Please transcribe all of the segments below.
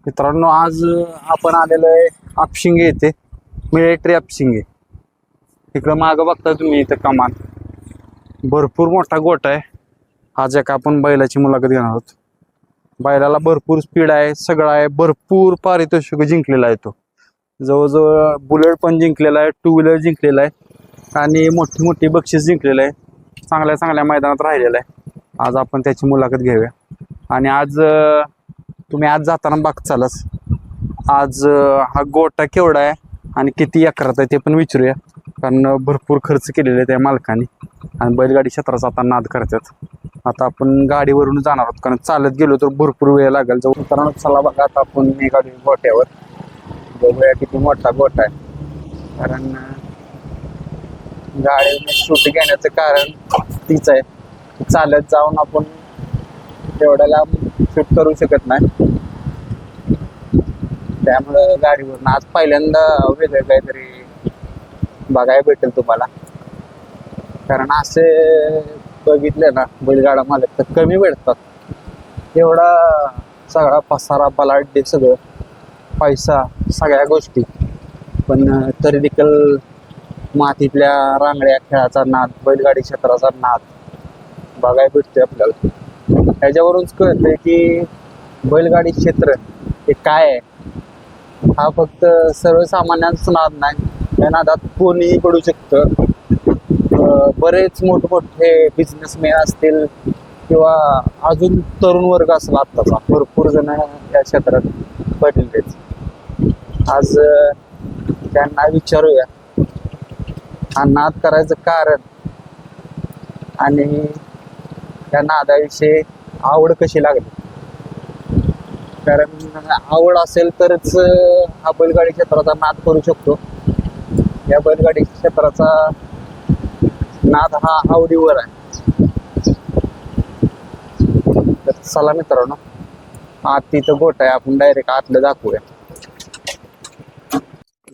मित्रांनो, आज आपण आलेलो आहे आपशिंगे येथे, मिलिटरी आपशिंगे. इकडं मागं बघता तुम्ही, इथं कमान भरपूर मोठा गोठा आहे. आज एक आपण बैलाची मुलाखत घेणार आहोत. बैलाला भरपूर स्पीड आहे, सगळं आहे, भरपूर पारितोषिक जिंकलेला आहे. तो जवळजवळ बुलेट पण जिंकलेला आहे, 2 व्हीलर जिंकलेला आहे आणि मोठी मोठी बक्षीस जिंकलेलं आहे. चांगल्या चांगल्या मैदानात राहिलेला आहे. आज आपण त्याची मुलाखत घेऊया. आणि आज तुम्ही आज जाताना बघचालच, आज हा गोठा केवढा आहे आणि किती एकरात आहे ते पण विचारूया. कारण भरपूर खर्च केलेले त्या मालकाने आणि बैलगाडी क्षेत्राचा आता नाद करतात. आता आपण गाडीवरून जाणार आहोत, कारण चालत गेलो तर भरपूर वेळ लागेल. जाऊ मित्रांनो, चला बघा, आता आपण निघालो गोठ्यावर. बघूया किती मोठा गोठा आहे. कारण गाडीने शूट घेण्याचं कारण तीच आहे, चालत जाऊन आपण तेवढ्याला शूट करू शकत नाही. त्यामुळं गाडीवरून आज पहिल्यांदा वेगळं काहीतरी बघायला भेटेल तुम्हाला. कारण असे बघितले ना बैलगाडा मालक तर कमी भेटतात. एवढा सगळा पसारा पलाट, सगळं पैसा, सगळ्या गोष्टी, पण तरी देखील मातीतल्या रांगड्या खेळाचा नाद, बैलगाडी क्षेत्राचा नाद बघायला भेटतोय आपल्याला. त्याच्यावरूनच कळतंय की बैलगाडी क्षेत्र हे काय आहे. हा फक्त सर्वसामान्यांचा नाद नाही, या नादात कोणीही पडू शकतं. बरेच मोठमोठे बिझनेसमॅन असतील किंवा अजून तरुण वर्ग असेल आत्ताचा, भरपूर जण या क्षेत्रात पडलेलेच. आज त्यांना विचारूया हा नाद करायचं कारण आणि त्या नादाविषयी आवड कशी लागली. कारण आवड असेल तरच हा बैलगाडी क्षेत्राचा नाद करू शकतो. या बैलगाडी क्षेत्राचा नाद हा आवडीवर आहे. तर चला मित्रांनो, आत तिथं गोठा आहे, आपण डायरेक्ट आतलं दाखवूया.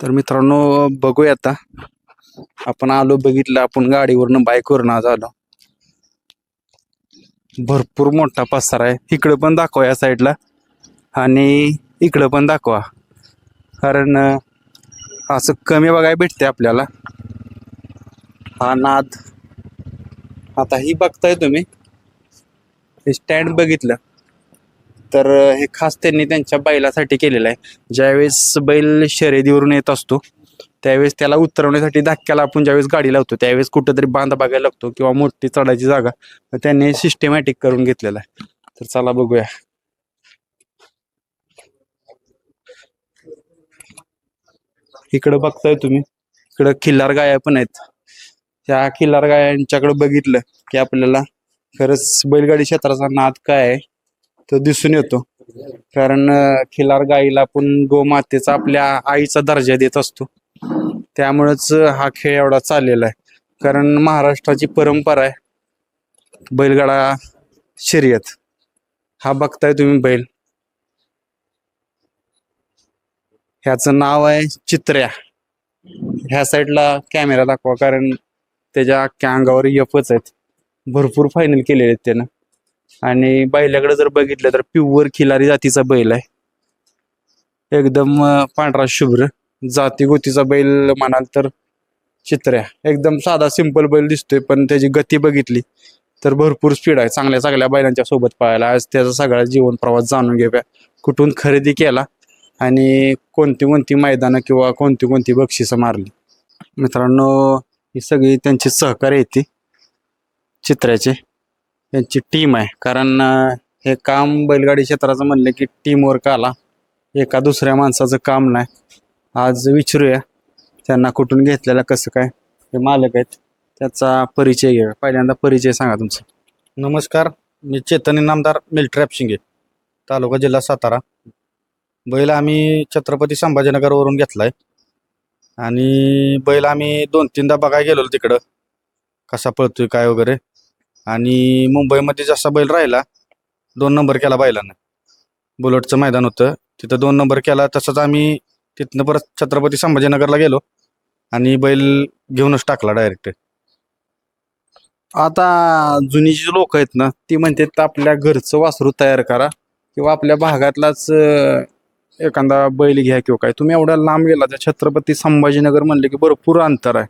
तर मित्रांनो, बघूया आता. आपण आलो, बघितलं, आपण गाडीवरनं बाईकवरून आज आलो. भरपूर मोठा पसारा आहे. इकडं पण दाखवा या साईडला आणि इकडं पण दाखवा, कारण असं कमी बघायला भेटते आपल्याला. हा नाद आता ही बघताय तुम्ही, हे स्टँड बघितलं तर हे खास त्यांनी त्यांच्या बैलासाठी केलेलं आहे. ज्यावेळेस बैल शर्यतीवरून येत असतो त्यावेळेस त्याला उतरवण्यासाठी धक्क्याला आपण ज्यावेळेस गाडी लावतो त्यावेळेस कुठंतरी बांध बघायला लागतो किंवा मोठी चढायची जागा, तर त्यांनी सिस्टमॅटिक करून घेतलेला आहे. तर चला बघूया. इकडं बघताय तुम्ही, इकडं खिल्लार गाया पण आहेत. त्या खिल्लार गायांच्याकडे बघितलं की आपल्याला खरंच बैलगाडी क्षेत्राचा नाद काय आहे तो दिसून येतो. कारण खिल्लार गाईला आपण गोमातेचा, आपल्या आईचा दर्जा देत असतो. त्यामुळेच हा खेळ एवढा चाललेला आहे. कारण महाराष्ट्राची परंपरा आहे बैलगाडा शर्यत. हा बघताय तुम्ही बैल, ह्याचं नाव आहे चित्र्या. ह्या साईडला कॅमेरा दाखवा, कारण त्याच्या अख्ख्या अंगावर यफच आहेत. भरपूर फायनल केलेले आहेत त्यानं. आणि बैलाकडे जर बघितलं तर प्युअर खिलारी जातीचा बैल आहे. एकदम पांढरा शुभ्र जाती गोतीचा बैल म्हणाल तर चित्र्या. एकदम साधा सिंपल बैल दिसतोय, पण त्याची गती बघितली तर भरपूर स्पीड आहे. चांगल्या चांगल्या बैलांच्या सोबत पळायला. आज त्याचा सगळा जीवन प्रवास जाणून घेऊया, कुठून खरेदी केला आणि कोणती कोणती मैदानं किंवा कोणती कोणती बक्षिसं मारली. मित्रांनो, ही सगळी त्यांची सहकार्य येते चित्र्याचे, त्यांची टीम आहे. कारण हे काम बैलगाडी क्षेत्राचं म्हणलं की टीमवर्क आला, एका दुसऱ्या माणसाचं काम नाही. आज विचारूया त्यांना कुठून घेतलेला, कसं काय. हे मालक आहेत, त्याचा परिचय घ्या. पहिल्यांदा परिचय सांगा तुमचा. नमस्कार, मी चेतन इनामदार, मिलिटरी आपशिंगे, तालुका जिल्हा सातारा. बैल आम्ही छत्रपती संभाजीनगरवरून घेतलाय आणि बैल आम्ही 2-3दा बघायला गेलो तिकडं कसा पळतोय काय वगैरे. आणि मुंबईमध्ये जसा बैल राहिला 2 नंबर केला बैलानं. बुलेटचं मैदान होतं तिथं 2 नंबर केला. तसंच आम्ही तिथनं परत छत्रपती संभाजीनगरला गेलो आणि बैल घेऊनच टाकला डायरेक्ट. आता जुनी जी लोक आहेत ना, ती म्हणतात आपल्या घरचं वासरू तयार करा किंवा आपल्या भागातलाच एखादा बैल घ्या किंवा काय, तुम्ही एवढ्या लांब गेला त्या छत्रपती संभाजीनगर म्हणले की भरपूर अंतर आहे.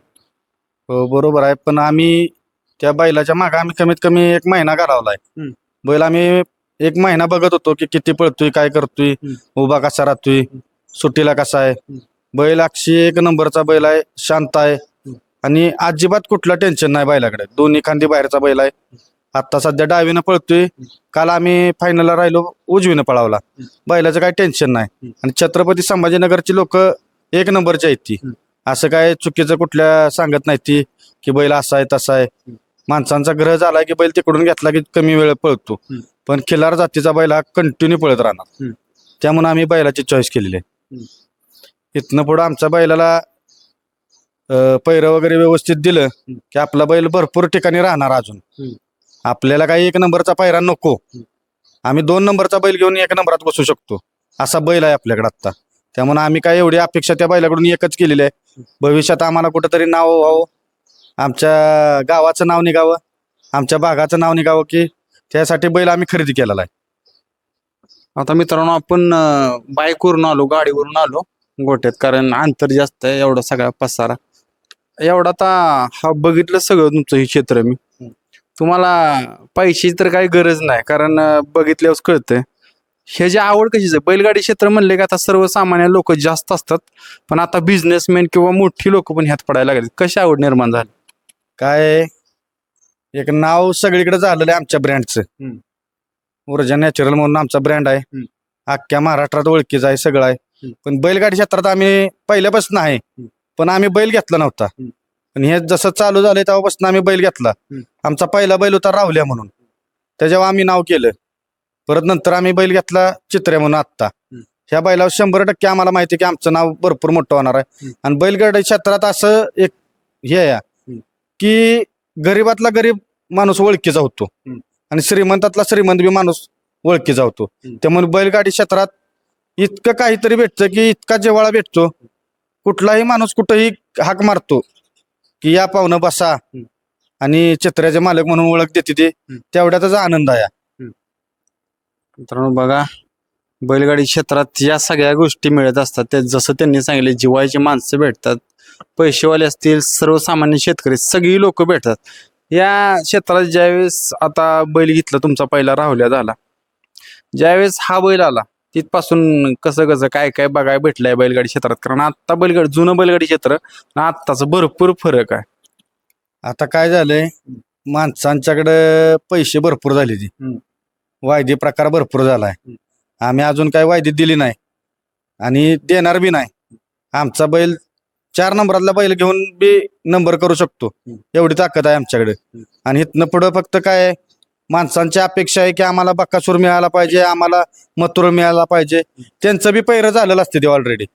हो बरोबर आहे, पण आम्ही त्या बैलाच्या मागे आम्ही कमीत कमी 1 महिना घालवलाय. हम्म. बैल आम्ही 1 महिना बघत होतो की किती पळतोय, काय करतोय, उभा कसा राहतोय, सुट्टीला कसा आहे. बैल अक्षी 1 नंबरचा बैल आहे, शांत आहे आणि अजिबात कुठलं टेन्शन नाही बैलाकडे. दोन्ही खांदी बाहेरचा बैल आहे. आता सध्या डावीनं पळतोय. काल आम्ही फायनलला राहिलो, उजवीनं पळावला. बैलाचं काही टेन्शन नाही. आणि छत्रपती संभाजीनगरची लोक 1 नंबरची आहेत ती. असं काय चुकीचं कुठल्या सांगत नाही ती की बैल असा आहे तसा आहे. माणसांचा ग्रह झाला की बैल तिकडून घेतला की कमी वेळ पळतो, पण खिलार जातीचा बैल हा कंटिन्यू पळत राहणार. त्यामुळे आम्ही बैलाची चॉईस केलेली आहे. इथनं पुढं आमच्या बैलाला पैरं वगैरे व्यवस्थित दिलं की आपला बैल भरपूर ठिकाणी राहणार. अजून आपल्याला काही 1 नंबरचा पैरा नको. आम्ही 2 नंबरचा बैल घेऊन 1 नंबरात बसू शकतो, असा बैल आहे आपल्याकडे आता. त्यामुळे आम्ही काय एवढी अपेक्षा त्या बैलाकडून एकच केलेली आहे, भविष्यात आम्हाला कुठंतरी नाव व्हावं, आमच्या गावाचं नाव निघावं, आमच्या भागाचं नाव निघावं, की त्यासाठी बैल आम्ही खरेदी केलेला आहे. आता मित्रांनो, आपण बाईकवरून आलो, गाडीवरून आलो गोट्यात, कारण अंतर जास्त आहे, एवढा सगळा पसारा एवढा. आता हा बघितलं सगळं तुमचं हे क्षेत्र. मी तुम्हाला पैशाची तर काही गरज नाही, कारण बघितल्यावर कळतंय ह्याची आवड कशीच आहे. बैलगाडी क्षेत्र म्हणले की आता सर्वसामान्य लोक जास्त असतात, पण आता बिझनेसमॅन किंवा मोठी लोक पण ह्यात पडायला लागले. कशी आवड निर्माण झाली? काय एक नाव सगळीकडे झालेलं आहे आमच्या ब्रँडचं. ऊर्जा नॅचरल म्हणून आमचा ब्रँड आहे, अख्ख्या महाराष्ट्रात ओळखीचा आहे, सगळं आहे. पण बैलगाडी क्षेत्रात आम्ही पहिल्यापासून आहे, पण आम्ही बैल घेतला नव्हता. पण हे जसं चालू झालंय तेव्हापासून आम्ही बैल घेतला. आमचा पहिला बैल होता राहुल्या म्हणून, त्याच्यावर आम्ही नाव केलं. परत नंतर आम्ही बैल घेतला चित्र्या म्हणून. आत्ता ह्या बैलावर 100% आम्हाला माहिती आहे की आमचं नाव भरपूर मोठं होणार आहे. आणि बैलगाडी क्षेत्रात असं एक हे आहे की गरीबातला गरीब माणूस ओळखीचा होतो आणि श्रीमंतातला श्रीमंत बी माणूस ओळखीचा होतो. त्यामुळे बैलगाडी क्षेत्रात इतकं काहीतरी भेटतं की इतका जिव्हाळा भेटतो. कुठलाही माणूस कुठंही हाक मारतो की या पाहुणं बसा, आणि चित्र्याचे मालक म्हणून ओळख देते ते, तेवढ्याचाच आनंद आहे. मित्रांनो बघा, बैलगाडी क्षेत्रात या सगळ्या गोष्टी मिळत असतात. ते जसं त्यांनी सांगितले, जिवायची माणसं भेटतात, पैसेवाले असतील, सर्वसामान्य शेतकरी, सगळी लोक भेटतात या क्षेत्रात. ज्यावेळेस आता बैल घेतला तुमचा पहिला राहुल्या झाला, ज्यावेळेस हा बैल आला तिथपासून कसं कसं काय काय बघायला भेटलंय बैलगाडी क्षेत्रात? कारण आता बैलगाडी, जुनं बैलगाडी क्षेत्र आणि आत्ताचं भरपूर फरक आहे. आता काय झालंय, माणसांच्याकडे पैसे भरपूर झाले, ती वायदी प्रकार भरपूर झालाय. आम्ही अजून काय वायदी दिली नाही आणि देणार बी नाही. आमचा बैल 4 नंबरातला बैल घेऊन बी नंबर करू शकतो, एवढी ताकद आहे आमच्याकडे. आणि इथनं पुढं फक्त काय आहे, माणसांची अपेक्षा आहे की आम्हाला बक्कासूर मिळाला पाहिजे, आम्हाला मथुर मिळाला पाहिजे. त्यांचं बी पैरं झालेलं असते ते ऑलरेडी,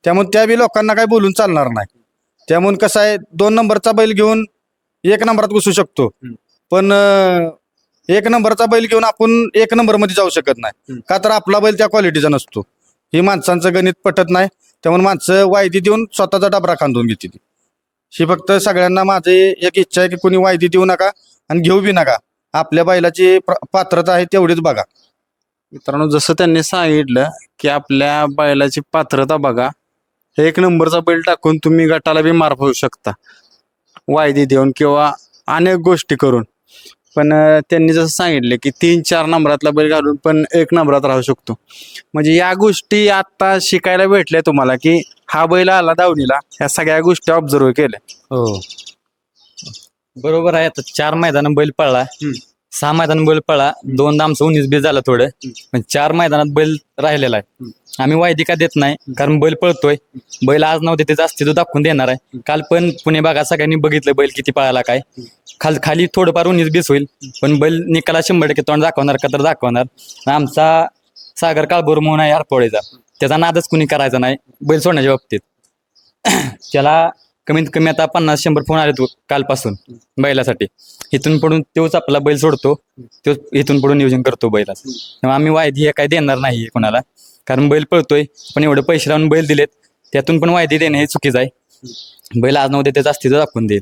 त्यामुळे त्या बी लोकांना काय बोलून चालणार नाही. त्यामुळे कसं आहे, 2 नंबरचा बैल घेऊन 1 नंबरात घुसू शकतो, पण 1 नंबरचा बैल घेऊन आपण 1 नंबरमध्ये जाऊ शकत नाही, का तर आपला बैल त्या क्वालिटीचा नसतो. ही माणसांचं गणित पटत नाही. त्यामुळे माणसं वायदी देऊन स्वतःचा डबरा खांदून घेते. ही फक्त सगळ्यांना माझी एक इच्छा आहे की कोणी वायदी देऊ नका आणि घेऊ बी नका. आपल्या बैलाची पात्रता आहे तेवढीच बघा. मित्रांनो, जसं त्यांनी सांगितलं की आपल्या बैलाची पात्रता बघा. 1 नंबरचा बैल टाकून तुम्ही गटाला बी मार पाहू शकता, वायदी देऊन किंवा अनेक गोष्टी करून. पण त्यांनी जसं सांगितले की 3-4 नंबरातला बैल घालून पण 1 नंबरात राहू शकतो. म्हणजे या गोष्टी आता शिकायला भेटल्या तुम्हाला की हा बैल आला दावणीला, ह्या सगळ्या गोष्टी ऑब्झर्व केल्या. हो बरोबर आहे. आता 4 मैदान बैल पळला, 6 मैदान बैल पळला, 2दा आमचं 19-20 झालं थोडं, पण 4 मैदानात बैल राहिलेला आहे. आम्ही वायदी का देत नाही, कारण बैल पळतोय. बैल आज नव्हते त्याचं अस्तित्व दाखवून देणार आहे. काल पण पुणे भागात सगळ्यांनी बघितलं बैल किती पळाला काय. खाली थोडंफार 19-20 होईल, पण बैल निकाला 100% तोंड दाखवणार का तर दाखवणार. आमचा सागर काळभोर म्हणून आहे हरपोळेचा, त्याचा नादच कुणी करायचा नाही बैल सोडण्याच्या बाबतीत. त्याला कमीत कमी आता 50-100 फोन आले तो कालपासून बैलासाठी. इथून पुढून तोच आपला बैल सोडतो, तो इथून पुढून नियोजन करतो बैलाचं. तेव्हा आम्ही वायदी हे काय देणार नाही कोणाला, कारण बैल पळतोय. पण एवढे पैसे लावून बैल दिलेत, त्यातून पण वायदी देणे हे चुकीचं आहे. बैल आज नव्हते त्याचं अस्तित्व दाखवून देईल.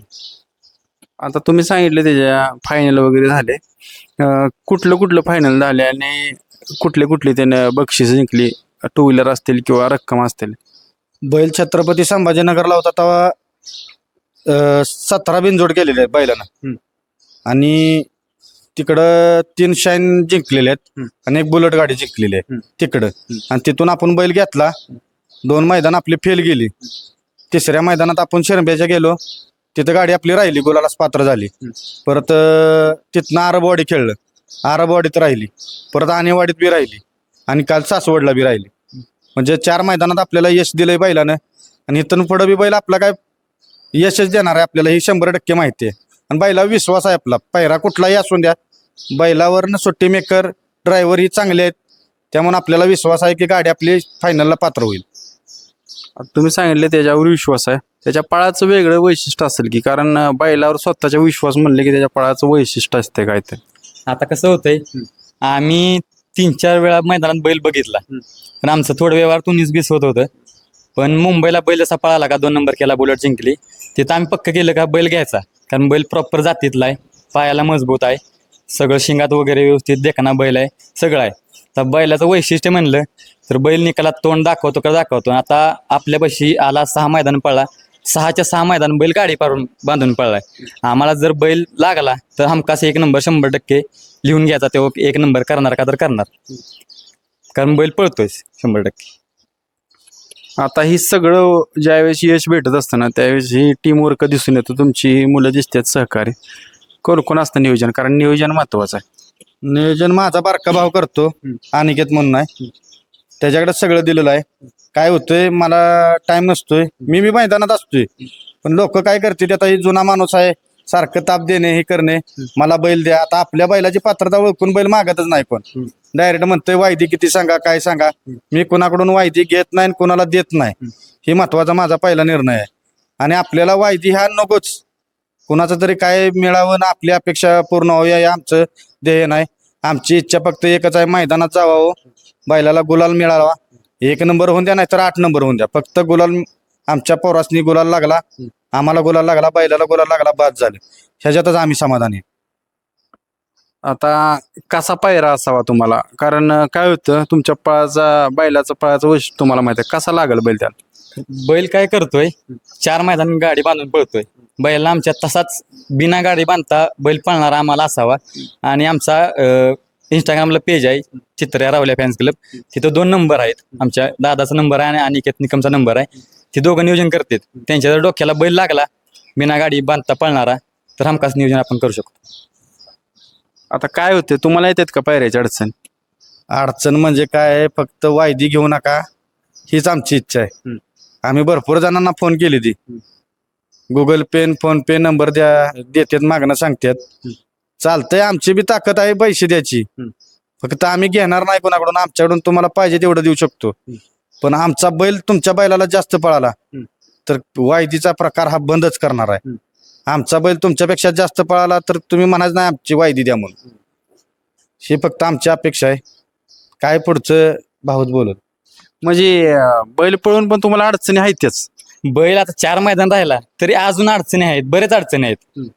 आता तुम्ही सांगितले त्याच्या फायनल वगैरे झाले, कुठलं कुठलं फायनल झाले आणि कुठले कुठले त्यानं बक्षीस जिंकली, टू व्हीलर असतील किंवा रक्कम असतील? बैल छत्रपती संभाजीनगरला होता तेव्हा 17 बिनजोड केलेले आहेत बैलानं. आणि तिकडं 3 शाईन जिंकलेले आहेत आणि एक बुलेट गाडी जिंकलेली आहे तिकडं. आणि तिथून आपण बैल घेतला, 2 मैदान आपली फेल गेली. तिसऱ्या मैदानात आपण शिरंब्याच्या गेलो, तिथं गाडी आपली राहिली, गुलालाच पात्र झाली. परत तिथनं आरबवाडी खेळलं, आरबवाडीत राहिली, परत आणेवाडीत बी राहिली आणि काल सासवडला बी राहिली. म्हणजे 4 मैदानात आपल्याला यश दिलंय बैलानं. आणि इथून पुढं बी बैल आपला काय यशच देणार आहे आपल्याला, ही 100% माहिती आहे. आणि बैलावर विश्वास आहे आपला. पायरा कुठलाही असू द्या, बैलावरनं सुट्टी मेकर ड्रायव्हर ही चांगले आहेत, त्यामुळे आपल्याला विश्वास आहे की गाडी आपली फायनलला पात्र होईल. तुम्ही सांगितले त्याच्यावर विश्वास आहे, त्याच्या पळाचं वेगळं वैशिष्ट्य असेल की? कारण बैलावर स्वतःचा विश्वास म्हणले की त्याच्या पळाचं वैशिष्ट्य असते काय ते? आता कसं होतंय, आम्ही 3-4 वेळा मैदानात बैल बघितला, पण आमचं थोडं व्यवहार 19-20 होत होतं. पण मुंबईला बैल असा पळाला का 2 नंबर केला, बुलेट जिंकली, तिथं आम्ही पक्क केलं का बैल घ्यायचा. कारण बैल प्रॉपर जातीतला आहे, पायाला मजबूत आहे, सगळं शिंगात वगैरे व्यवस्थित देखना बैल आहे, सगळं आहे. तर बैलाचं वैशिष्ट्य म्हणलं तर बैल निकालात तोंड दाखवतो का दाखवतो. आता आपल्यापाशी आला 6 मैदान पळला, 6च्या 6 मैदान बैल गाडी पारून बांधून पळलाय. आम्हाला जर बैल लागला तर हमखास 1 नंबर 100% लिहून घ्यायचा, तो 1 नंबर करणार का तर करणार, कारण बैल पळतोय 100%. आता ही सगळं ज्यावेळेस यश भेटत असतं ना, त्यावेळेस ही टीमवर्क दिसून येतो, तुमची मुलं दिसतात सहकारी. कोण असतं नियोजन? कारण नियोजन महत्वाचं आहे. नियोजन माझा बारका भाव करतो, अनिकेत म्हणून आहे, त्याच्याकडे सगळं दिलेलं आहे. काय होतंय, मला टाइम नसतोय, मी मैदानात असतोय, पण लोक काय करतील, आता ही जुना माणूस आहे, सारखं ताप देणे, हे करणे, मला बैल द्या. आता आपल्या बैलाची पात्रता ओळखून बैल मागतच नाही कोण. डायरेक्ट म्हणतोय वायदी किती सांगा, काय सांगा. मी कोणाकडून वायदी घेत नाही आणि कोणाला देत नाही, हे महत्वाचा माझा पहिला निर्णय आहे. आणि आपल्याला वायदी ह्या नकोच, कुणाचं तरी काय मिळावं ना आपली अपेक्षा पूर्ण व्हावी हे आमचं ध्येय नाही. आमची इच्छा फक्त एकच आहे, मैदानात जावावं, बैलाला गुलाल मिळावा, 1 नंबर होऊन द्या, नाहीतर 8 नंबर होऊन द्या, फक्त गुलाल. आमच्या पोरासनी गुलाल लागला, आम्हाला गुलाल लागला, बैलाला गुलाल लागला, बाद झालं, ह्याच्यातच आम्ही समाधानी. आता कसा पायरा असावा तुम्हाला? कारण काय होतं, तुमच्या बैलाचा पळाचं वैशिष्ट्य तुम्हाला माहिती आहे, कसा लागेल बैल त्याला? बैल काय करतोय, 4 मैदान गाडी बांधून पळतोय. बैलाला आमच्या तसाच बिना गाडी बांधता बैल पळणारा आम्हाला असावा. आणि आमचा इंस्टाग्रामला पेज आहे, चित्र्या रावल्या फॅन्स क्लब, तिथं 2 नंबर आहेत, आमच्या दादाचा नंबर आहे आणि अनिकेत निकमचा नंबर आहे. ते दोघं नियोजन करतात. त्यांच्या जर डोक्याला बैल लागला बिना गाडी बांधता पळणारा, तर हमखास नियोजन आपण करू शकतो. आता काय होते, तुम्हाला येतात का पायऱ्याची अडचण? अडचण म्हणजे काय, फक्त वायदी घेऊ नका हीच आमची इच्छा आहे. आम्ही भरपूर जणांना फोन केली, ती गुगल पे फोन पे नंबर देतात, मागणं सांगतात. चालतंय, आमची बी ताकद आहे पैसे द्यायची, फक्त आम्ही घेणार नाही कोणाकडून. आमच्याकडून तुम्हाला पाहिजे तेवढं देऊ शकतो, पण आमचा बैल तुमच्या बैलाला जास्त पळाला तर वायदीचा प्रकार हा बंदच करणार आहे. आमचा बैल तुमच्यापेक्षा जास्त पळाला तर तुम्ही म्हणाच नाही आमची वायदी द्या म्हणून. ही फक्त आमची अपेक्षा आहे, काय पुढचं भाऊच बोलत. म्हणजे बैल पळून पण तुम्हाला अडचणी आहेतच? बैल आता 4 मैदान राहिला तरी अजून अडचणी आहेत, बरेच अडचणी आहेत.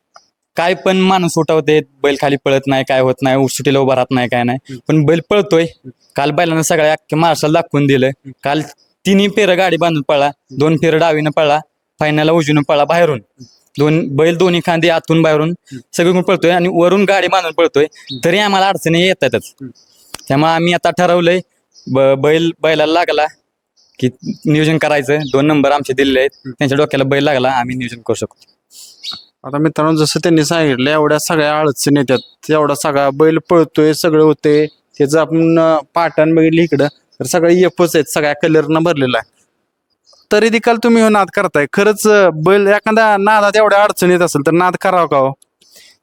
काय पण माणूस उठवते, बैल खाली पळत नाही, काय होत नाही, सुटीला उभा राहत नाही, काय नाही, पण बैल पळतोय. काल बैलानं सगळ्या अख्ख्या महाराष्ट्राला दाखवून दिलं. काल 3 फेरं गाडी बांधून पळला, 2 फेरं डावीनं पळला, फायनलला उजवीनं पळला, बाहेरून बैल दोन्ही खांदी आतून बाहेरून सगळीकडून पळतोय आणि वरून गाडी बांधून पळतोय, तरी आम्हाला अडचणी येतातच. त्यामुळे आम्ही आता ठरवलंय, बैलाला लागला की नियोजन करायचं. 2 नंबर आमचे दिलेले आहेत, त्यांच्या डोक्याला बैल लागला, आम्ही नियोजन करू शकतो. आता मित्रांनो, जसं त्यांनी सांगितलं, एवढ्या सगळ्या अडचणी येतात, तेवढा सगळा बैल पळतोय, सगळं होते, त्याचं आपण पाटण बघितलं इकडं तर सगळे यफच आहेत, सगळ्या कलरनं भरलेला आहे. तरी देखील तुम्ही हो नाद करताय. खरंच बैल एखाद्या नादात एवढ्या अडचणी येत असेल तर नाद करावं का हो?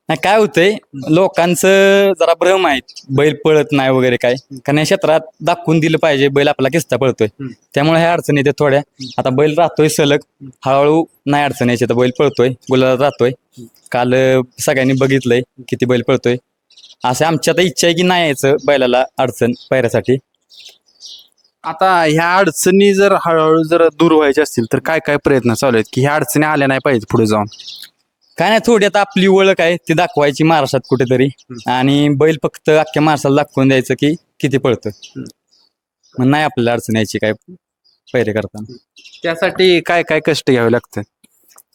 नाही, काय होतंय, लोकांचं जरा भ्रम आहे, बैल पळत नाही वगैरे काय, कारण या क्षेत्रात दाखवून दिलं पाहिजे बैल आपला किस्ता पळतोय, त्यामुळे ह्या अडचणी येते थोड्या. आता बैल राहतोय सलग, हळूहळू नाही अडचण यायची, तर बैल पळतोय, गुलाला राहतोय. काल सगळ्यांनी बघितलंय किती बैल पळतोय. असं आमची आता इच्छा आहे की नाही यायचं बैलाला अडचण पायऱ्यासाठी. आता ह्या अडचणी जर हळूहळू जर दूर व्हायचे असतील तर काय काय प्रयत्न चालू आहेत की ह्या अडचणी आल्या नाही पाहिजे पुढे जाऊन? काय नाही, थोडी आता आपली ओळख आहे ती दाखवायची महाराष्ट्रात कुठेतरी, आणि बैल फक्त अख्ख्या महाराष्ट्राला दाखवून द्यायचं की किती पळतोय. मग नाही आपल्याला अडचण यायची काय पैरे करताना. त्यासाठी काय काय कष्ट घ्यावे लागतात?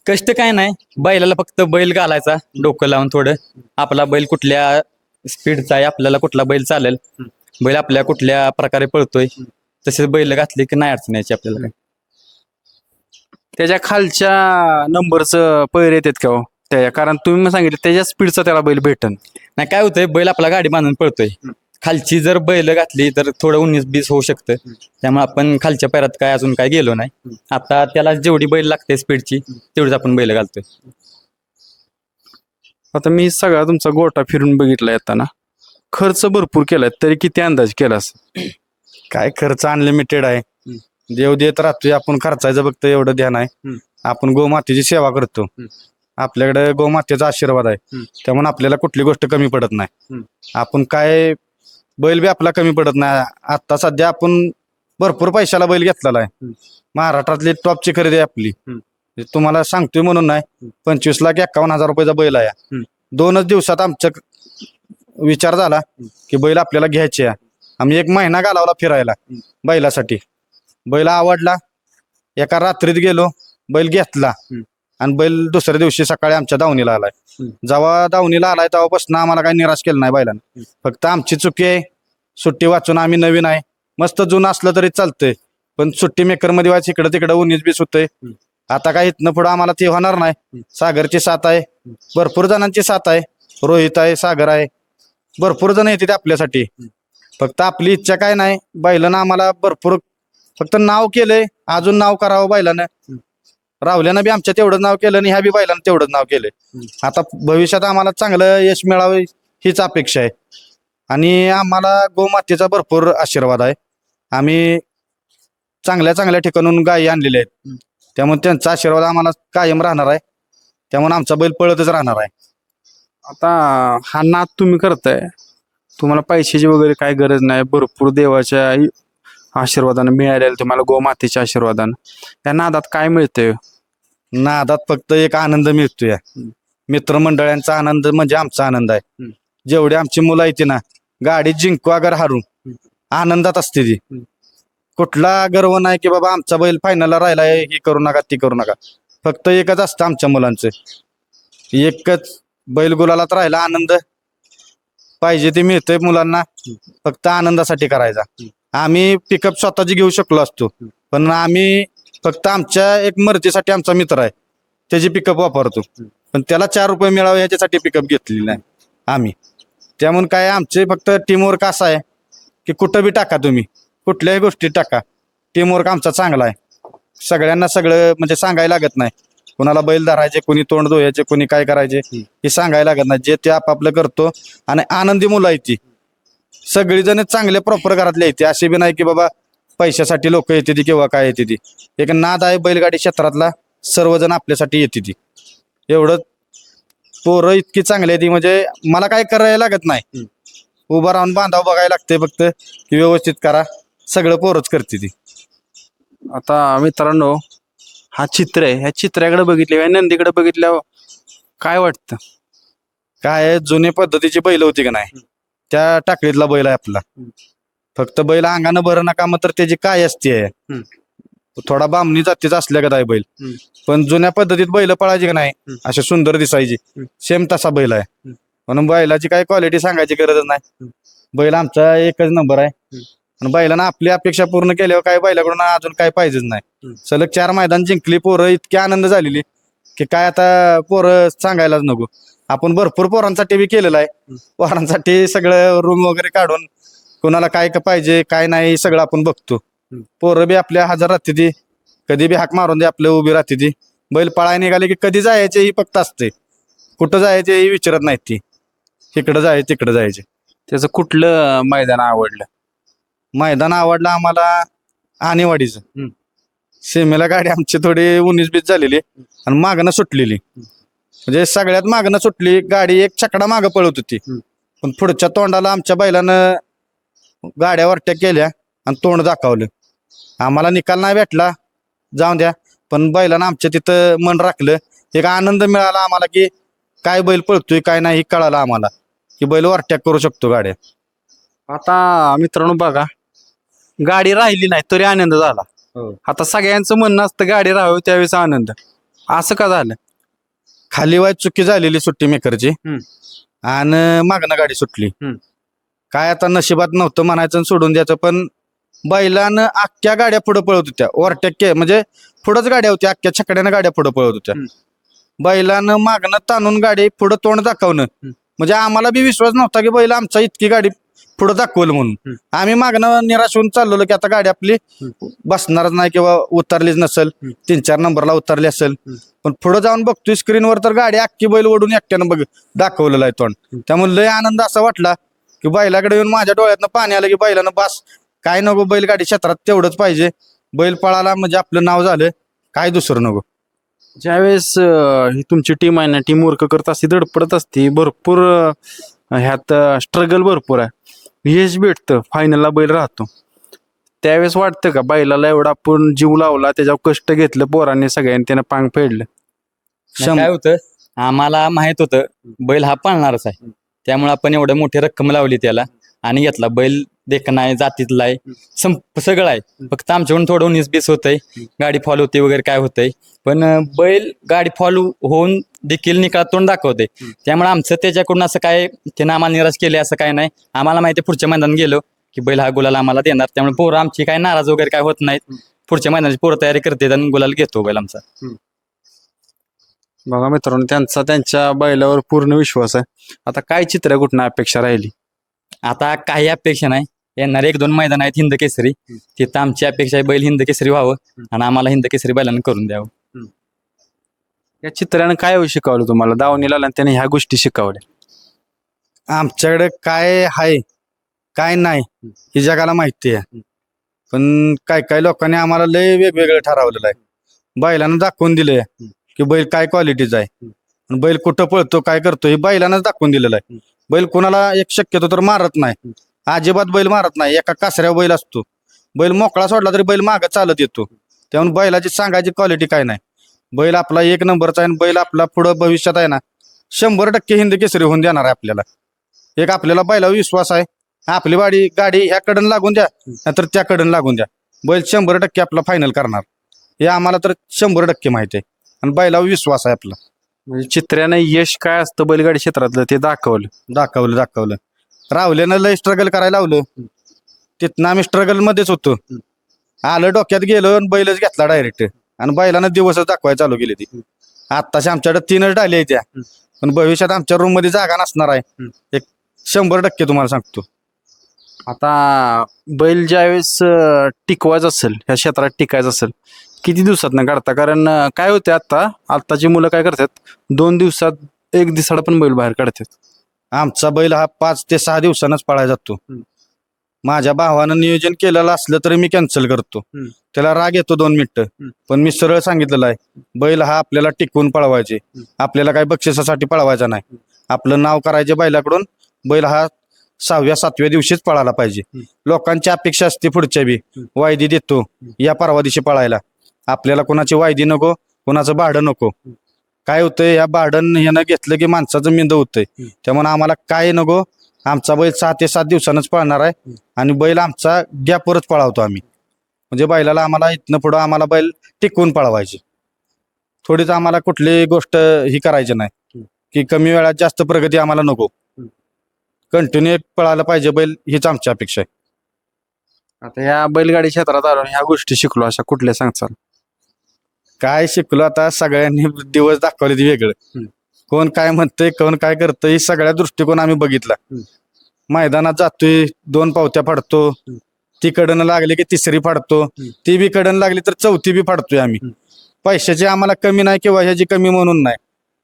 कष्ट काय नाही, बैलाला फक्त बैल घालायचा डोकं लावून थोडं. आपला बैल कुठल्या स्पीडचा आहे, आपल्याला कुठला बैल चालेल, बैल आपल्या कुठल्या प्रकारे पळतोय, तसेच बैल घातले की नाही अडचण यायची आपल्याला काय. त्याच्या खालच्या नंबरचं पैर येतात का हो? त्या कारण तुम्ही मला सांगितलं त्याच्या स्पीडचा त्याला बैल भेटन. नाही काय होतंय, बैल आपला गाडी बांधून पळतोय, खालची जर बैल घातली तर थोडं 19-20 होऊ शकतं. त्यामुळे आपण खालच्या पैरात काय अजून काय गेलो नाही. आता त्याला जेवढी बैल लागते स्पीडची तेवढीच आपण बैल घालतोय. आता मी सगळा तुमचा गोटा फिरून बघितला येताना, खर्च भरपूर केलाय, तरी किती अंदाज केला असेल? काय खर्च अनलिमिटेड आहे. देव देत राहतोय, आपण खर्चायचं फक्त एवढं ध्यान आहे. आपण गोमातेची सेवा करतो, आपल्याकडे गोमातेचा आशीर्वाद आहे, त्यामुळे आपल्याला कुठली गोष्ट कमी पडत नाही. आपण काय बैल बी आपला कमी पडत नाही. आता सध्या आपण भरपूर पैशाला बैल घेतलेला आहे. महाराष्ट्रातली टॉपची खरेदी आहे आपली. तुम्हाला सांगतोय म्हणून नाही, 25,51,000 रुपयाचा बैल आहे. 2च दिवसात आमचा विचार झाला की बैल आपल्याला घ्यायचे आहे. आम्ही 1 महिना घालवला फिरायला बैलासाठी. बैल आवडला, एका रात्रीत गेलो, बैल घेतला आणि बैल दुसऱ्या दिवशी सकाळी आमच्या दावणीला आलाय. जेव्हा दावणीला आलाय तेव्हापासून आम्हाला काही निराश केलं नाही बैलानं. फक्त आमची चुकी आहे, सुट्टी वाचून आम्ही नवीन आहे. मस्त जुनं असलं तरी चालतंय, पण सुट्टी मेकर मध्ये व्हायचं इकडं तिकडं 19-20 होतंय. आता काही इथनं पुढं आम्हाला ते होणार नाही. सागरची साथ आहे, भरपूर जणांची साथ आहे, रोहित आहे, सागर आहे, भरपूर जण येतात आपल्यासाठी. फक्त आपली इच्छा काय नाही, बैलानं आम्हाला भरपूर फक्त नाव केलंय, अजून नाव करावं बैलानं. राहुल्यानं बी आमच्या तेवढं नाव केलं आणि ह्या बी बैलानं तेवढंच नाव केलंय. आता भविष्यात आम्हाला चांगलं यश मिळावं हीच अपेक्षा आहे. आणि आम्हाला गोमातेचा भरपूर आशीर्वाद आहे. आम्ही चांगल्या चांगल्या ठिकाणून गायी आणलेल्या आहेत, त्यामुळे त्यांचा आशीर्वाद आम्हाला कायम राहणार आहे. त्यामुळे आमचा बैल पळतच राहणार आहे. आता हा नाद तुम्ही करताय, तुम्हाला पैशाची वगैरे काय गरज नाही, भरपूर देवाच्या आशीर्वादानं मिळालेलं तुम्हाला, गोमातेच्या आशीर्वादानं. त्या नादात काय मिळतंय? नादात फक्त एक आनंद मिळतोय, मित्रमंडळांचा आनंद म्हणजे आमचा आनंद आहे. जेवढी आमची मुलं आहेत ना, गाडी जिंकू अगर हारू आनंदात असते ती. कुठला गर्व नाही की बाबा आमचा बैल फायनलला राहिलाय, ही करू नका ती करू नका. फक्त एकच असतं आमच्या मुलांचं, एकच बैल गुलालात राहिला, आनंद पाहिजे ते मिळतंय मुलांना, फक्त आनंदासाठी करायचा. आम्ही पिकअप स्वतःची घेऊ शकलो असतो, पण आम्ही फक्त आमच्या एक मर्जीसाठी आमचा मित्र आहे त्याची पिकअप वापरतो, पण त्याला 4 रुपये मिळावे ह्याच्यासाठी पिकअप घेतलेली नाही आम्ही. त्यामुळे काय आमचे फक्त टीमवर्क असा आहे की कुठं बी टाका तुम्ही, कुठल्याही गोष्टी टाका, टीमवर्क आमचा चांगला आहे. सगळ्यांना सगळं म्हणजे सांगायला लागत नाही, कोणाला बैल धरायचे, कोणी तोंड धुवायचे, कोणी काय करायचे हे सांगायला लागत नाही. जे ते आपापलं करतो आणि आनंदी मुलं आहेत ती सगळीजण चांगले प्रॉपर घरातले येते. असे बी नाही की बाबा पैशासाठी लोक येते ती किंवा काय येते ती. एक नाद आहे बैलगाडी क्षेत्रातला, सर्वजण आपल्यासाठी येते ती. एवढं पोरं इतकी चांगली आहे ती, म्हणजे मला काय करायला लागत नाही, उभा राहून बांधावं बघायला लागते फक्त की व्यवस्थित करा, सगळं पोरच करते ती. आता मित्रांनो, हा चित्र आहे, ह्या चित्राकडे बघितले, नंदीकडे बघितल्यावर काय वाटतं? काय आहे, जुने पद्धतीची बैल होती का नाही, त्या टाकळीतला बैल आहे आपला. फक्त बैल अंगानं भर नका, मग तर त्याची काय असते, थोडा बामणी जातीचा असल्या का बैल. पण जुन्या पद्धतीत बैल पळायची का नाही, असे सुंदर दिसायची, सेम तसा बैल आहे. म्हणून बैलाची काही क्वालिटी सांगायची गरजच नाही. बैल आमचा एकच नंबर आहे आणि बैलानं आपली अपेक्षा पूर्ण केल्यावर काय बैलाकडून अजून काय पाहिजेच नाही. सलग 4 मैदान जिंकली पोरं, इतकी आनंद झालेली की काय आता पोरं सांगायलाच नको. आपण भरपूर पोरांसाठी बी केलेलं आहे, पोरांसाठी सगळं रूम वगैरे काढून कोणाला काय पाहिजे काय नाही सगळं आपण बघतो. पोरं बी आपल्या हजर राहते ती, कधी बी हाक मारून दे आपल्या उभी राहते ती. बैल पळाय निघाले की कधी जायचे ही फक्त असते, कुठं जायचे ही विचारत नाहीत ती, इकडं जायचे तिकडं जायचे. त्याचं कुठलं मैदान आवडलं? मैदान आवडलं आम्हाला आणेवाडीचं. सीमेला गाडी आमची थोडी 19-20 झालेली आणि मागणं सुटलेली, म्हणजे सगळ्यात मागणं सुटली गाडी, एक छकडा मागं पळत होती, पण पुढच्या तोंडाला आमच्या बैलानं गाड्या वरट्या केल्या आणि तोंड दाखवलं. आम्हाला निकाल नाही भेटला, जाऊन द्या, पण बैलानं आमच्या तिथं मन राखलं. एक आनंद मिळाला आम्हाला की काय बैल पळतोय काय नाही कळालं आम्हाला, की बैल वरट्या करू शकतो गाड्या. आता मित्रांनो बघा, गाडी राहिली नाही तरी आनंद झाला. हो. आता सगळ्यांचं म्हणणं असतं गाडी राहावी त्यावेळेस आनंद. असं का झालं? खाली वाय चुकी झालेली सुट्टी मेकरची हम्म. आणि मागणं गाडी सुटली. हम्म. काय आता नशिबात नव्हतं म्हणायचं आणि सोडून द्यायचं, पण बैलानं अख्ख्या गाड्या पुढे पळत होत्या. ओव्हरटेक म्हणजे पुढंच गाड्या होत्या, अख्ख्या छकड्यानं गाड्या पुढे पळत होत्या. बैलानं मागणं ताणून गाडी पुढं तोंड दाखवणं, म्हणजे आम्हाला बी विश्वास नव्हता की बैल आमचा इतकी गाडी पुढे दाखवलं म्हणून. आम्ही मागणं निराश होऊन चाललेलो की आता गाडी आपली बसणारच नाही किंवा उतरलीच नसेल, 3-4 नंबरला उतरली असेल. पण पुढे जाऊन बघतोय स्क्रीनवर तर गाडी अख्खी बैल ओढून एकट्यानं दाखवलेलं आहे तोंड. त्यामुळे लय आनंद असा वाटला की बैलाकडे येऊन माझ्या डोळ्यातनं पाणी आलं की बैलानं बस काय नको, बैलगाडी क्षेत्रात तेवढंच पाहिजे, बैल पळाला म्हणजे आपलं नाव झालं, काय दुसरं नको. ज्यावेळेस ही तुमची टीम आहे ना, टीम वर्क करत असते, धडपडत असते भरपूर, ह्यात स्ट्रगल भरपूर आहे, यश भेटतं, फायनलला बैल राहतो. त्यावेळेस वाटतं का बैलाला एवढा आपण जीव लावला, त्याच्यावर कष्ट घेतलं पोरांनी सगळ्यांनी, त्यानं पांग फेडलं? काय होतं, आम्हाला माहित होतं बैल हा पळणारच आहे, त्यामुळे आपण एवढं मोठी रक्कम लावली त्याला आणि घेतला. बैल देखणं आहे, जातीतला आहे, सगळं आहे. फक्त आमच्याकडून थोडं 19-20 होतंय, गाडी फॉल होते वगैरे काय होतंय, पण बैल गाडी फॉल होऊन देखील निकालात तोंड दाखवते. त्यामुळे आमचं त्याच्याकडून असं काय त्यानं आम्हाला निराश केले असं काय नाही. आम्हाला माहिती आहे पुढच्या मैदानात गेलो की बैल हा गुलाल आम्हाला देणार, त्यामुळे पोरं आमची काय नाराज वगैरे काय होत नाहीत. पुढच्या मैदानाची पोरं तयारी करते आणि गुलाल घेतो बैल आमचा. बघा मित्रांनो, त्यांच्या बैलावर पूर्ण विश्वास आहे. आता काय चित्र कुठनं अपेक्षा राहिली? आता काही अपेक्षा नाही, येणार 1-2 मैदान आहेत हिंद केसरी, तिथं आमची अपेक्षा आहे बैल हिंद केसरी व्हावं आणि आम्हाला हिंद केसरी बैलांना करून द्यावं. या चित्रानं काय शिकवलं तुम्हाला? दावणीला आला आणि त्याने ह्या गोष्टी शिकवल्या. आमच्याकडे काय आहे काय नाही ही जगाला माहिती आहे, पण काय लोकांनी आम्हाला लय वेगवेगळं ठरवलेलं आहे. बैलानं दाखवून दिलंय की बैल काय क्वालिटीचा आहे, आणि बैल कुठं पळतो काय करतो हे बैलानंच दाखवून दिलेलं आहे. बैल कोणाला एक शक्यतो तर मारत नाही, अजिबात बैल मारत नाही. एका कासऱ्यावर बैल असतो, बैल मोकळा सोडला तरी बैल मागं चालत येतो. त्यामुळे बैलाची सांगायची क्वालिटी काय नाही. बैल आपला 1 नंबरचा आहे, बैल आपला पुढं भविष्यात आहे ना 100% हिंद केसरी होऊन देणार आहे आपल्याला. एक आपल्याला बैलावर विश्वास आहे. आपली गाडी ह्याकडून लागून द्या नाहीतर त्याकडून लागून द्या, बैल 100% आपला फायनल करणार हे आम्हाला तर 100% माहिती आहे, आणि बैलावर विश्वास आहे आपला. म्हणजे चित्र्यानं यश काय असतं बैलगाडी क्षेत्रातलं ते दाखवलं. राहुल्यानं लय स्ट्रगल करायला लावलं, तिथनं आम्ही स्ट्रगल मध्येच होतो. आलं डोक्यात गेलो आणि बैलच घेतला डायरेक्ट, आणि बैलानं दिवसच दाखवायला चालू केली. ती आत्ताशी आमच्याकडे 3च डाली त्या, पण भविष्यात आमच्या रूम मध्ये जागा नसणार आहे, एक 100% तुम्हाला सांगतो. आता बैल ज्यावेळेस टिकवायचं असेल, ह्या क्षेत्रात टिकायचं असेल, किती दिवसात न काढता? कारण काय होते, आत्ताची मुलं काय करतात, 2 दिवसात 1 दिवसाला पण बैल बाहेर काढतात. आमचा बैल हा 5 ते 6 दिवसांनाच पळायला जातो. माझ्या भावानं नियोजन केलेलं असलं तरी मी कॅन्सल करतो. त्याला राग येतो 2 मिनिटं, पण मी सरळ सांगितलेलं आहे बैल हा आपल्याला टिकवून पळवायचे, आपल्याला काही बक्षिसासाठी पळवायचा नाही. आपलं नाव करायचे बैलाकडून. बैल हा 6व्या-7व्या दिवशीच पळायला पाहिजे. लोकांची अपेक्षा असते पुढच्या बी, वायदी देतो या परवा दिवशी पळायला, आपल्याला कोणाची वायदी नको, कोणाचं भाडं नको. काय होतंय, या भाडं ह्यानं घेतलं की माणसाचं मेंद होतंय. त्यामुळे आम्हाला काय नको, आमचा बैल 6 ते 7 दिवसांनाच पळणार आहे, आणि बैल आमचा गॅपवरच पळवतो आम्ही. म्हणजे बैलाला आम्हाला इथनं पुढं आम्हाला बैल टिकवून पळवायचे. थोडीच आम्हाला कुठली गोष्ट ही करायची नाही की कमी वेळात जास्त प्रगती आम्हाला नको, कंटिन्यू पळायला पाहिजे बैल, हीच आमची अपेक्षा आहे. आता या बैलगाडी क्षेत्रात आलो ह्या गोष्टी शिकलो, अशा कुठल्या सांगचाल? काय शिकलो आता, सगळ्यांनी दिवस दाखवले ते वेगळं, कोण काय म्हणतंय कोण काय करतंय ही सगळ्या दृष्टिकोन आम्ही बघितला. मैदानात जातोय 2 पावत्या फाडतो, ती कडनं लागली की 3री फाडतो, ती बी कडन लागली तर 4थी बी फाडतोय आम्ही. पैशाची आम्हाला कमी नाही किंवा ह्याची कमी म्हणून नाही,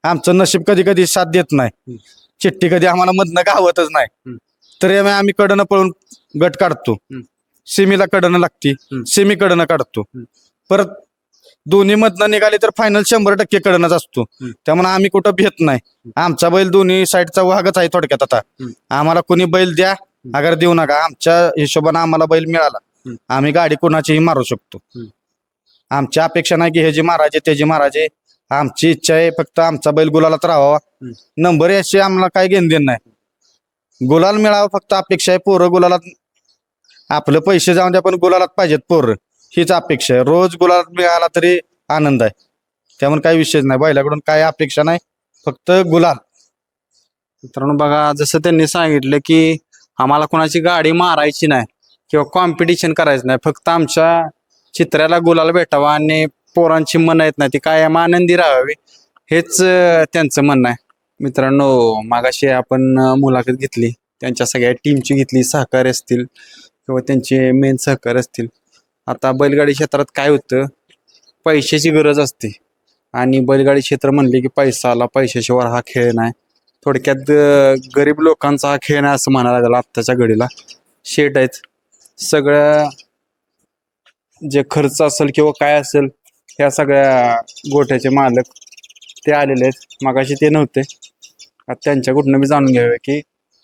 आमचं नशीब कधी कधी साथ देत नाही, चिठ्ठी कधी आम्हाला मधनं गावतच नाही, तरी आम्ही कडनं पळून गट काढतो. सेमीला कडनं लागती, सेमी कडनं काढतो, परत दोन्ही मधनं निघाले तर फायनल 100% कडनच असतो. त्यामुळे आम्ही कुठं भेट नाही. आमचा बैल दोन्ही साईडचा वाघच आहे थोडक्यात. आता आम्हाला कोणी बैल द्या अगर देऊ नका, आमच्या हिशोबाने आम्हाला बैल मिळाला आम्ही गाडी कोणाचीही मारू शकतो. आमची अपेक्षा नाही की हे जे महाराजे त्याची महाराजे, आमची इच्छा आहे फक्त आमचा बैल गुलालात राहावा. नंबर याची आम्हाला काही घेणदेण नाही, गुलाल मिळावा फक्त अपेक्षा आहे. पोरं गुलालात आपलं पैसे जाऊन द्या पण गुलालात पाहिजेत पोरं, हीच अपेक्षा आहे. रोज गुलालात मिळाला तरी आनंद आहे. त्यामुळे काही विषयच नाही, बैलाकडून काय अपेक्षा नाही, फक्त गुलाल. मित्रांनो बघा, जसं त्यांनी सांगितलं की आम्हाला कोणाची गाडी मारायची नाही किंवा कॉम्पिटिशन करायचं नाही, फक्त आमच्या चित्राला गुलाल भेटावा आणि पोरांची मन आहेत नाही ती कायम आनंदी राहावी, हेच त्यांचं म्हणणं आहे. मित्रांनो, मागाशी आपण मुलाखत घेतली, त्यांच्या सगळ्या टीमची घेतली, सहकार्य असतील किंवा त्यांचे मेन सहकार्य असतील. आता बैलगाडी क्षेत्रात काय होतं, पैशाची गरज असते आणि बैलगाडी क्षेत्र म्हणले की पैसा आला, पैशाशिवाय हा खेळ नाही. थोडक्यात गरीब लोकांचा हा खेळ नाही असं म्हणायला लागला आत्ताच्या घडीला. शेट आहेत, सगळं जे खर्च असेल किंवा काय असेल ह्या सगळ्या गोठ्याचे मालक ते आलेले आहेत. मगाशी ते नव्हते, आता त्यांच्याकडून मी जाणून घ्यावे की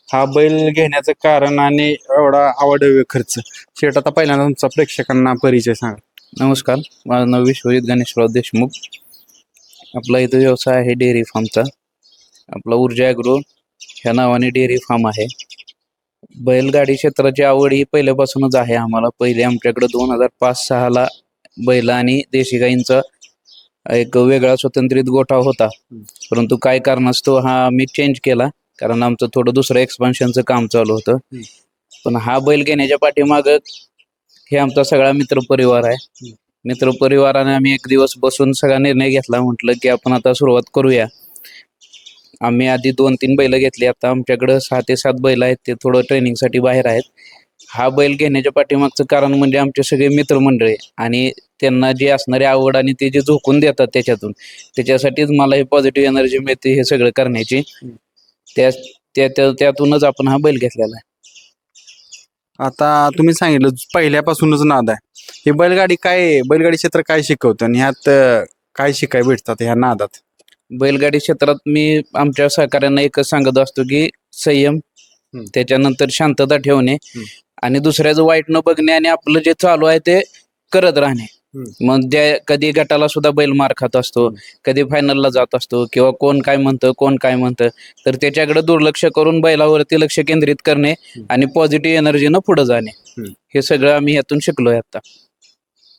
हा बैल घेण्याचं कारण आणि एवढा आवडवे खर्च. शेट, आता पहिल्यांदा तुमचा प्रेक्षकांना परिचय सांगा. नमस्कार, माझं नाव विश्वजित गणेशराव देशमुख. आपला इथं व्यवसाय आहे डेअरी फार्मचा. आपला ऊर्जा ॲग्रो ह्या नावाने डेअरी फार्म आहे. बैलगाडी क्षेत्राची आवड ही पहिल्यापासूनच आहे आम्हाला. पहिले आमच्याकडं 2005-06ला बैल आणि देशी गाईंचा एक वेगळा स्वतंत्रित गोठा होता, परंतु काही कारणास्तव हा आम्ही चेंज केला, कारण आमचं थोडं दुसरं एक्सपान्शनचं काम चालू होतं. पण हा बैल घेण्याच्या पाठीमागं हे आमचा सगळा मित्रपरिवार आहे. मित्रपरिवाराने आम्ही एक दिवस बसून सगळा निर्णय घेतला, म्हटलं की आपण आता सुरुवात करूया. आम्ही आधी 2-3 बैल घेतली, आता आमच्याकडं 6 ते 7 बैल आहेत, ते थोडं ट्रेनिंगसाठी बाहेर आहेत. हा बैल घेण्याच्या पाठीमागचं कारण म्हणजे आमचे सगळे मित्रमंडळी आणि त्यांना जी असणारी आवड आणि ते जे झोकून देतात त्याच्यासाठीच मला हे पॉझिटिव्ह एनर्जी मिळते हे सगळं करण्याची. त्यातूनच आपण हा बैल घेतलेला आहे. आता तुम्ही सांगितलं पहिल्यापासूनच नाद आहे, हे बैलगाडी क्षेत्र काय शिकवतं आणि ह्यात काय शिकाय भेटतात ह्या नादात? बैलगाडी क्षेत्रात मी आमच्या सहकाऱ्यांना एकच सांगत असतो की संयम, त्याच्यानंतर शांतता ठेवणे आणि दुसऱ्याचं वाईट न बघणे आणि आपलं जे चालू आहे ते करत राहणे. मग कधी गटाला सुद्धा बैल मार खात असतो, कधी फायनलला जात असतो किंवा कोण काय म्हणतं तर त्याच्याकडे दुर्लक्ष करून बैलावरती लक्ष केंद्रित करणे आणि पॉझिटिव्ह एनर्जीनं पुढे जाणे, हे सगळं आम्ही यातून शिकलोय.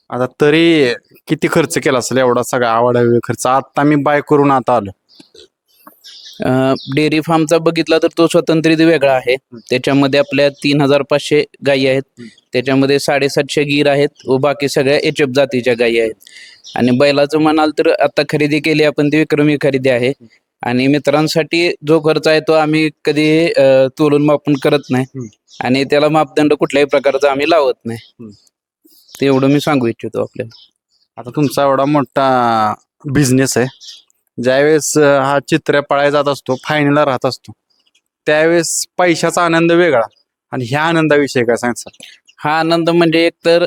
आता तरी किती खर्च केला असेल एवढा सगळा आवडावे खर्च? आता मी बाय करून आता आलो. डेअरी फार्मचा बघितला तर तो स्वतंत्रित वेगळा आहे. त्याच्यामध्ये आपल्या 3500 गायी आहेत, त्याच्यामध्ये 750 गीर आहेत व बाकी सगळ्या HF जातीच्या गायी आहेत. आणि बैलाचं म्हणाल तर आता खरेदी केली आपण ती विक्रमी खरेदी आहे. आणि मित्रांसाठी जो खर्च आहे तो आम्ही कधी तोलून मापून करत नाही आणि त्याला मापदंड कुठल्याही प्रकारचा आम्ही लावत नाही, ते एवढं मी सांगू इच्छितो आपल्याला. आता तुमचा एवढा मोठा बिझनेस आहे, ज्यावेळेस हा चित्र पळायला जात असतो, फायनलला राहत असतो, त्यावेळेस पैशाचा आनंद वेगळा आणि ह्या आनंदाविषयी काय सांगता? हा आनंद म्हणजे एकतर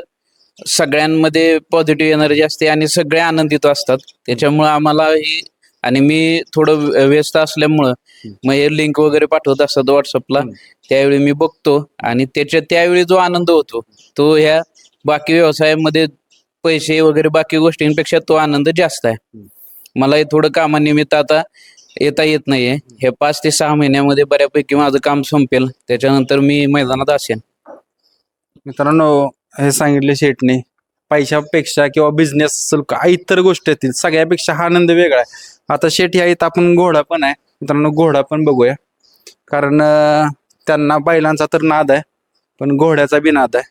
सगळ्यांमध्ये पॉझिटिव्ह एनर्जी असते आणि सगळे आनंदित असतात, त्याच्यामुळं आम्हाला ही. आणि मी थोडं व्यस्त असल्यामुळं मग हे लिंक वगैरे पाठवत असतात व्हॉट्सअपला, त्यावेळी मी बघतो आणि त्यावेळी जो आनंद होतो तो ह्या बाकी व्यवसायामध्ये पैसे वगैरे बाकी गोष्टींपेक्षा तो आनंद जास्त आहे. मला हे थोडं कामानिमित्त आता येता येत नाहीये. हे 5 ते 6 महिन्यामध्ये बऱ्यापैकी माझं काम संपेल, त्याच्यानंतर मी मैदानात असेन. मित्रांनो, हे सांगितले शेटने, पैशापेक्षा किंवा बिझनेस इतर गोष्टी असतील सगळ्यापेक्षा हा आनंद वेगळा आहे. आता शेट ह्या इथं आपण घोडा पण आहे, मित्रांनो घोडा पण बघूया, कारण त्यांना बैलांचा तर नाद आहे पण घोड्याचा बी नाद आहे.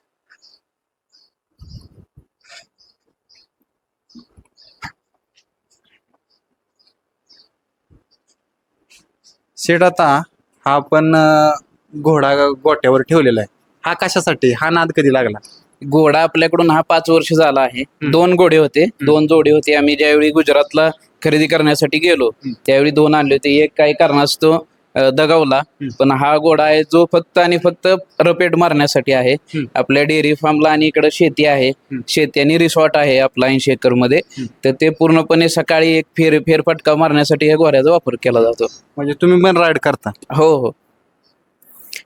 शेट, आता हा पण घोडा गोट्यावर ठेवलेला आहे, हा कशासाठी, हा नाद कधी लागला? घोडा आपल्याकडून हा 5 वर्ष झाला आहे. 2 घोडे होते, 2 जोडी होते. आम्ही ज्यावेळी गुजरातला खरेदी करण्यासाठी गेलो त्यावेळी 2 आणले होते. एक काही कारणास्तव दगावला, पण हा घोडा आहे जो फक्त आणि फक्त रपेट मारण्यासाठी आहे. आपल्या डेअरी फार्मला आणि इकडे शेती आहे, शेती आणि रिसॉर्ट आहे आपला 80 एकर मध्ये, तर ते पूर्णपणे सकाळी एक फेरफटका मारण्यासाठी या घोड्याचा वापर केला जातो. म्हणजे तुम्ही पण राईड करता? हो.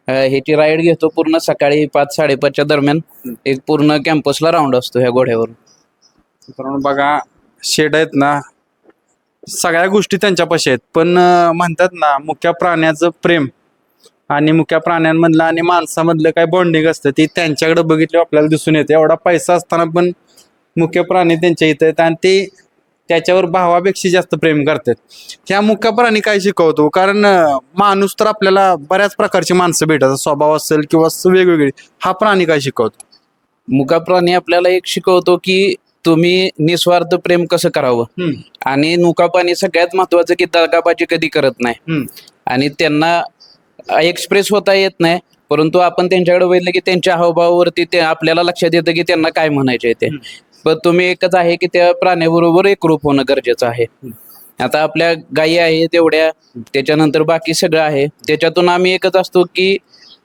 ह्याची राईड घेतो पूर्ण सकाळी 5-5:30च्या दरम्यान. एक पूर्ण कॅम्पसला राऊंड असतो ह्या घोड्यावर. मित्रांनो बघा, शेड आहेत ना, सगळ्या गोष्टी त्यांच्यापाशी आहेत, पण म्हणतात ना, मुख्य प्राण्याचं प्रेम आणि मुक्या प्राण्यांमधलं आणि माणसामधलं काय बॉन्डिंग असतं ते त्यांच्याकडे बघितलं आपल्याला दिसून येते. एवढा पैसा असताना पण मुख्य प्राणी त्यांच्या इथं आहेत आणि ते त्याच्यावर भावापेक्षा जास्त प्रेम करतात. ह्या मुख्य प्राणी काय शिकवतो, कारण माणूस तर आपल्याला बऱ्याच प्रकारची माणसं भेटतात, स्वभाव असेल किंवा वेगवेगळे. हा प्राणी काय शिकवतो? मुका प्राणी आपल्याला एक शिकवतो की तुम्ही निस्वार्थ प्रेम कसं करावं. आणि मुका प्राणी सगळ्यात महत्वाचं की दगाबाजी कधी करत नाही. आणि त्यांना एक्सप्रेस होता येत नाही, परंतु आपण त्यांच्याकडे बघितलं की त्यांच्या हावभावावरती ते आपल्याला लक्षात येतं की त्यांना काय म्हणायचे ते. पण तुम्ही एकच आहे की त्या प्राण्याबरोबर एकरूप होणं गरजेचं आहे. आता आपल्या गायी आहेत तेवढ्या, त्याच्यानंतर बाकी सगळं आहे, त्याच्यातून आम्ही एकच असतो की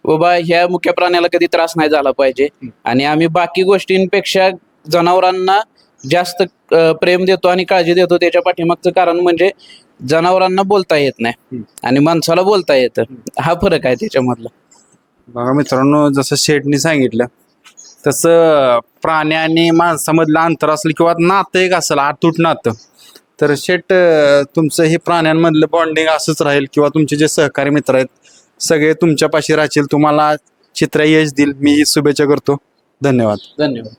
बाबा ह्या मुख्य प्राण्याला कधी त्रास नाही झाला पाहिजे. आणि आम्ही बाकी गोष्टींपेक्षा जनावरांना जास्त प्रेम देतो आणि काळजी देतो. त्याच्या पाठीमागचं कारण म्हणजे जनावरांना बोलता येत नाही आणि माणसाला बोलता येतं. हा फरक आहे त्याच्यामधला. बघा मित्रांनो, जसं शेठनी सांगितलं तसं प्राणी आणि माणसामधलं अंतर असलं किंवा नातं एक असेल अतूट नातं, तर शेठ तुमचं हे प्राण्यांमधलं बॉन्डिंग असंच राहील किंवा तुमचे जे सहकारी मित्र आहेत सगळे तुमच्यापाशी राहतील, तुम्हाला चित्र यश देईल, मी ही शुभेच्छा करतो. धन्यवाद. धन्यवाद.